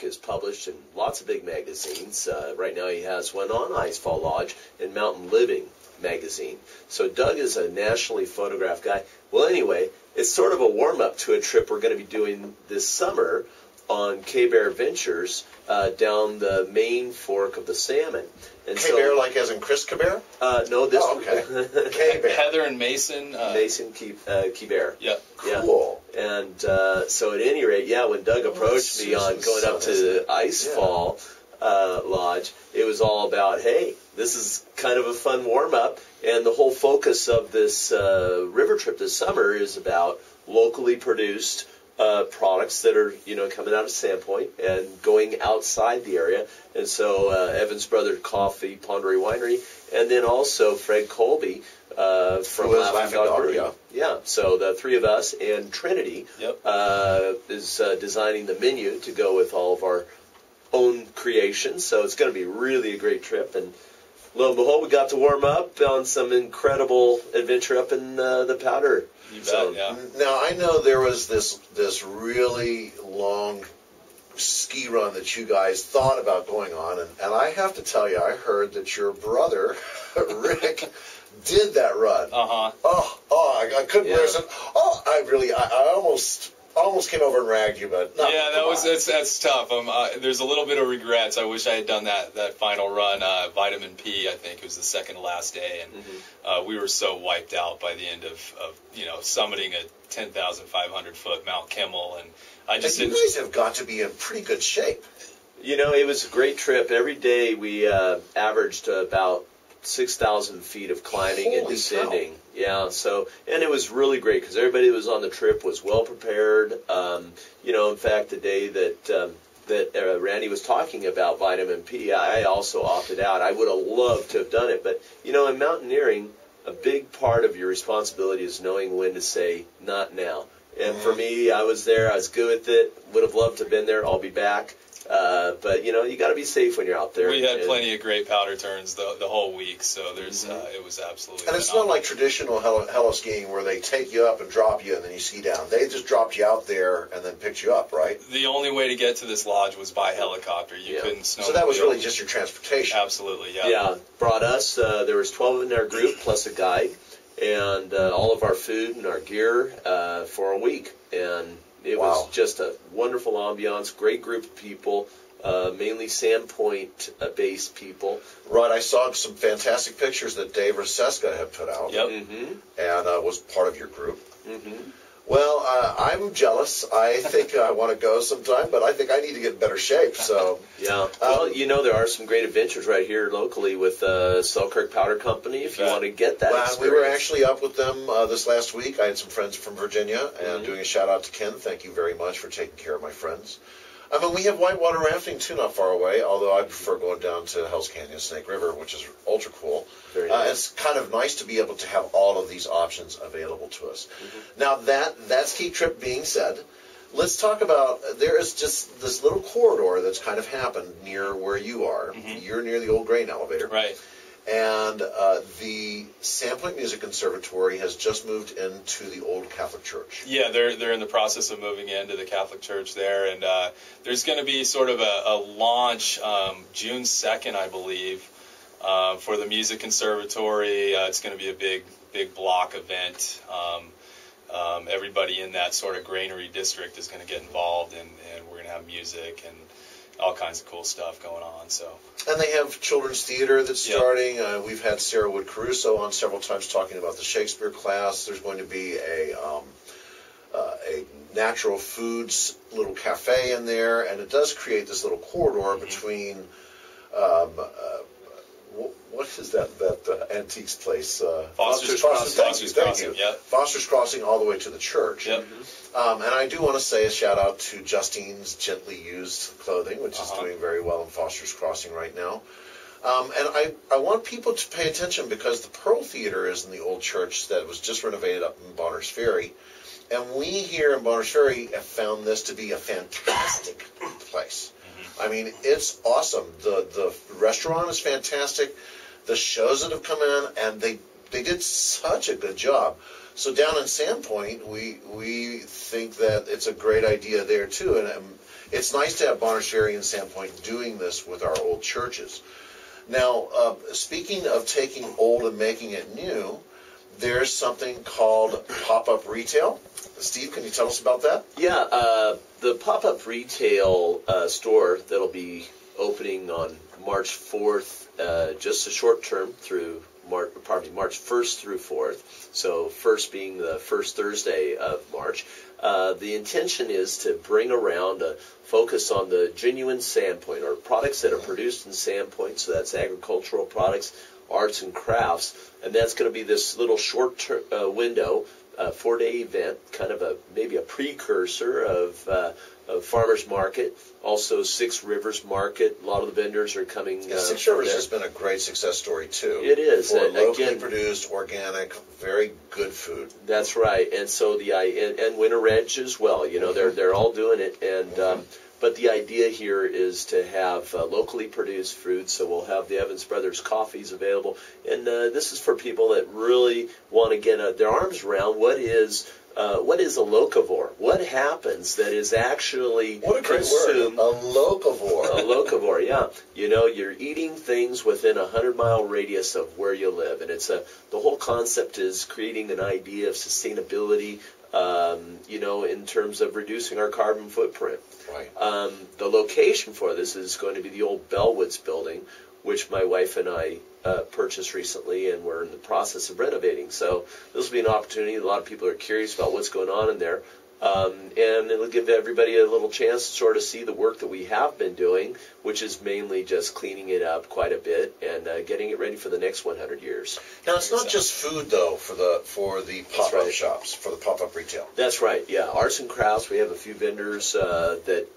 is published in lots of big magazines. Right now he has one on Icefall Lodge in Mountain Living magazine. So Doug is a nationally photographed guy. Well, anyway, it's sort of a warm-up to a trip we're going to be doing this summer on K-Bear Ventures down the main fork of the Salmon. And K-Bear, like as in Chris K-Bear? No, this okay. K-Bear. Heather and Mason. Mason K-Bear. Yep. Cool. Yeah. And so at any rate, when Doug approached me on going up to Icefall Lodge, it was all about, hey, this is kind of a fun warm-up, and the whole focus of this river trip this summer is about locally produced products that are, coming out of Sandpoint and going outside the area. And so Evans Brothers Coffee, Pend Oreille Winery, and then also Fred Colby from Laughing Dog. Yeah, so the three of us and Trinity is designing the menu to go with all of our own creations. So it's going to be really a great trip. And lo and behold, we got to warm up on some incredible adventure up in the Powder. You bet, yeah. Now, I know there was this really long ski run that you guys thought about going on, and I have to tell you, I heard that your brother, Rick, did that run. I couldn't listen. I almost came over and ragged you, but no, that's tough. There's a little bit of regrets. I wish I had done that final run. Vitamin P, I think it was the second to last day, and we were so wiped out by the end of summiting a 10,500 foot Mount Kimmel, and I just you guys have got to be in pretty good shape. It was a great trip. Every day we averaged about 6,000 feet of climbing and descending. Yeah, and it was really great because everybody that was on the trip was well prepared. In fact, the day that Randy was talking about Vitamin P, I also opted out. I would have loved to have done it, but in mountaineering, a big part of your responsibility is knowing when to say not now. And for me, I was there. I was good with it. Would have loved to have been there. I'll be back. But you got to be safe when you're out there. We had plenty of great powder turns the whole week, so there's it was absolutely. And it's not like traditional heli skiing where they take you up and drop you and then you ski down. They just dropped you out there and then picked you up, right? The only way to get to this lodge was by helicopter. You couldn't snowmobile. So that was really just your transportation. Absolutely, yeah. Yeah, brought us. There was 12 in our group plus a guide, and all of our food and our gear for a week, and. It was just a wonderful ambiance, great group of people, mainly Sandpoint-based people. Right, I saw some fantastic pictures that Dave Raseska had put out, and was part of your group. Well, I'm jealous. I think I want to go sometime, but I think I need to get in better shape. So well, there are some great adventures right here locally with Selkirk Powder Company. If you want to get that experience. We were actually up with them this last week. I had some friends from Virginia, and doing a shout out to Ken. Thank you very much for taking care of my friends. We have whitewater rafting, too, not far away, although I prefer going down to Hell's Canyon, Snake River, which is ultra cool. Very nice. It's kind of nice to be able to have all of these options available to us. Now, that ski trip being said, let's talk about, there is just this little corridor that's kind of happened near where you are. You're near the old grain elevator. Right. And the Sandpoint Music Conservatory has just moved into the old Catholic church. Yeah, they're in the process of moving into the Catholic church there, and there's going to be sort of a launch June 2nd, I believe, for the Music Conservatory. It's going to be a big block event. Everybody in that sort of granary district is going to get involved, and we're going to have music and all kinds of cool stuff going on. And they have children's theater that's starting. We've had Sarah Wood Caruso on several times talking about the Shakespeare class. There's going to be a natural foods little cafe in there, and it does create this little corridor between what is that antiques place? Foster's Crossing. Thank you. Yep. Foster's Crossing all the way to the church. Yep. And I do want to say a shout out to Justine's Gently Used Clothing, which is doing very well in Foster's Crossing right now. And I want people to pay attention because the Pearl Theater is in the old church that was just renovated up in Bonners Ferry. And we here in Bonners Ferry have found this to be a fantastic place. I mean, it's awesome. The restaurant is fantastic. The shows that have come in, and they did such a good job. So down in Sandpoint, we think that it's a great idea there too, and it's nice to have Monastery and Sandpoint doing this with our old churches. Now, speaking of taking old and making it new, there's something called pop-up retail. Steve, can you tell us about that? Yeah, the pop-up retail store that'll be opening on March 4th, just a short term through March 1st through 4th. So 1st being the first Thursday of March. The intention is to bring around a focus on the genuine Sandpoint, or products that are produced in Sandpoint. So that's agricultural products, arts and crafts, and that's going to be this little short window, 4-day event, kind of maybe a precursor of Farmers Market, also Six Rivers Market. A lot of the vendors are coming. Six Rivers has been a great success story too. It is, for and locally again, produced, organic, very good food. That's right, and so and Winter Edge as well. You know, they're all doing it, and but the idea here is to have locally produced food. So we'll have the Evans Brothers coffees available, and this is for people that really want to get their arms around what is a locavore? What happens that is actually consumed? A locavore. A locavore, yeah. You know, you're eating things within a 100-mile radius of where you live, and the whole concept is creating an idea of sustainability. You know, in terms of reducing our carbon footprint. Right. The location for this is going to be the old Bellwoods building, which my wife and I purchased recently, and we're in the process of renovating. So this will be an opportunity. A lot of people are curious about what's going on in there. And it'll give everybody a little chance to sort of see the work that we have been doing, which is mainly just cleaning it up quite a bit and getting it ready for the next 100 years. Now, it's not just food, though, for the pop-up shops, for the pop-up retail. That's right, yeah. Arts and crafts, we have a few vendors that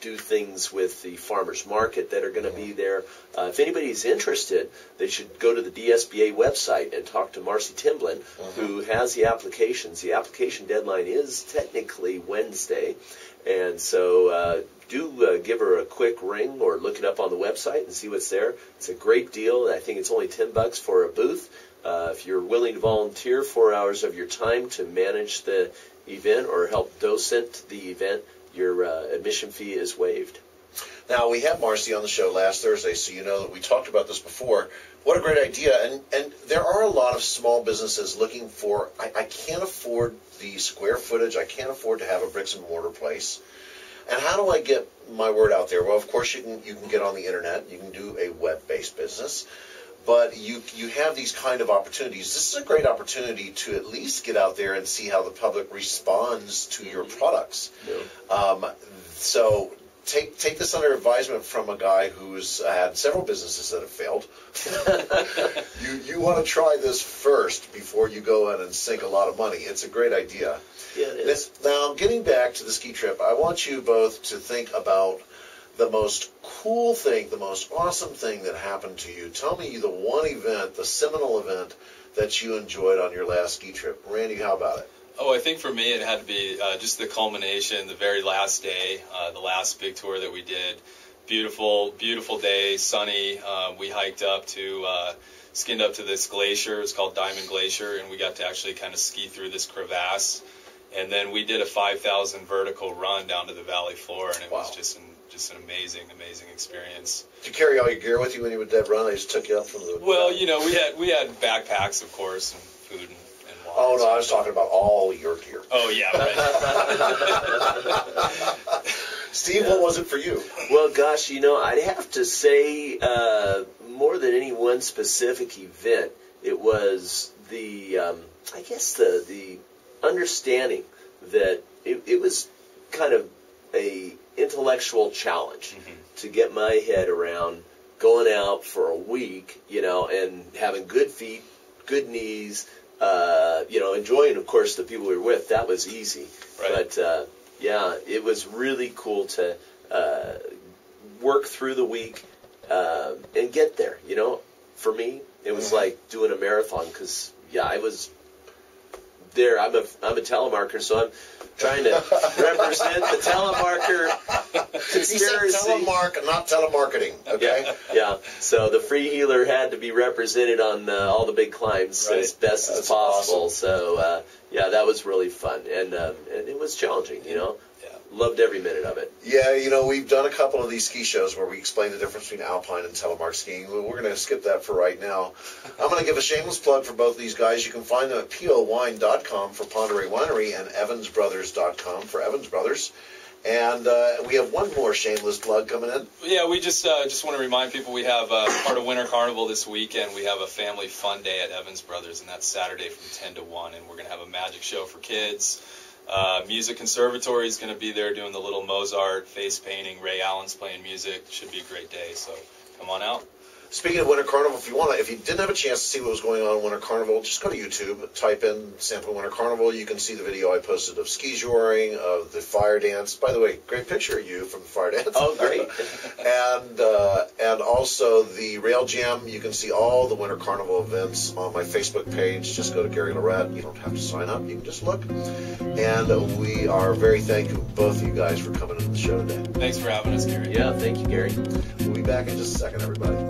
do things with the farmers market that are going to be there. If anybody's interested, they should go to the DSBA website and talk to Marcy Timblin, who has the applications. The application deadline is technically Wednesday, and so do give her a quick ring or look it up on the website and see what's there. It's a great deal. I think it's only $10 for a booth. If you're willing to volunteer 4 hours of your time to manage the event or help docent the event, your admission fee is waived. Now, we had Marcy on the show last Thursday, so you know that we talked about this before. What a great idea. And there are a lot of small businesses looking for, I can't afford the square footage, I can't afford to have a bricks and mortar place. And how do I get my word out there? Well, of course, you can get on the internet, you can do a web-based business. But you have these kind of opportunities. This is a great opportunity to at least get out there and see how the public responds to your products. Yeah. So take this under advisement from a guy who's had several businesses that have failed. You want to try this first before you go in and sink a lot of money. It's a great idea. Yeah, it is. Now, getting back to the ski trip, I want you both to think about the most cool thing, the most awesome thing that happened to you. Tell me the one event, the seminal event that you enjoyed on your last ski trip. Randy, how about it? Oh, I think for me it had to be just the culmination, the very last day, the last big tour that we did. Beautiful, beautiful day, sunny. We hiked up to, skinned up to this glacier. It's called Diamond Glacier, and we got to actually kind of ski through this crevasse. And then we did a 5,000 vertical run down to the valley floor, and it was just an amazing, amazing experience. Did you carry all your gear with you when you did that run? They just took you up from the... Well, you know, we had backpacks, of course, and food and water. Oh, no, I was talking about all your gear. Oh, yeah, right. Steve, what was it for you? Well, gosh, you know, I'd have to say more than any one specific event, it was the understanding that it was kind of a intellectual challenge to get my head around going out for a week, you know, and having good feet, good knees, you know, enjoying, of course, the people we were with. That was easy. Right. But, yeah, it was really cool to work through the week and get there. You know, for me, it was like doing a marathon because, yeah, I was there. I'm a telemarker, so I'm trying to represent the telemarker conspiracy. He said telemark, not telemarketing. Okay. Yeah. So the free healer had to be represented on all the big climbs as best as possible. Awesome. So yeah, that was really fun, and it was challenging. Loved every minute of it. Yeah, we've done a couple of these ski shows where we explain the difference between alpine and telemark skiing. We're going to skip that for right now. I'm going to give a shameless plug for both these guys. You can find them at powine.com for Pend Oreille Winery and evansbrothers.com for Evans Brothers. And we have one more shameless plug coming in. Yeah, we just want to remind people we have part of Winter Carnival this weekend. We have a family fun day at Evans Brothers, and that's Saturday from 10 to 1. And we're going to have a magic show for kids. Music Conservatory is going to be there doing the little Mozart face painting. Ray Allen's playing music. Should be a great day, so come on out. Speaking of Winter Carnival, if you didn't have a chance to see what was going on in Winter Carnival, just go to YouTube, type in Sample Winter Carnival. You can see the video I posted of ski joring, of the fire dance. By the way, great picture of you from the fire dance. Oh, great. and also the Rail Jam. You can see all the Winter Carnival events on my Facebook page. Just go to Gary Lirette. You don't have to sign up. You can just look. And we are very thankful, both of you guys, for coming on the show today. Thanks for having us, Gary. Yeah, thank you, Gary. We'll be back in just a second, everybody.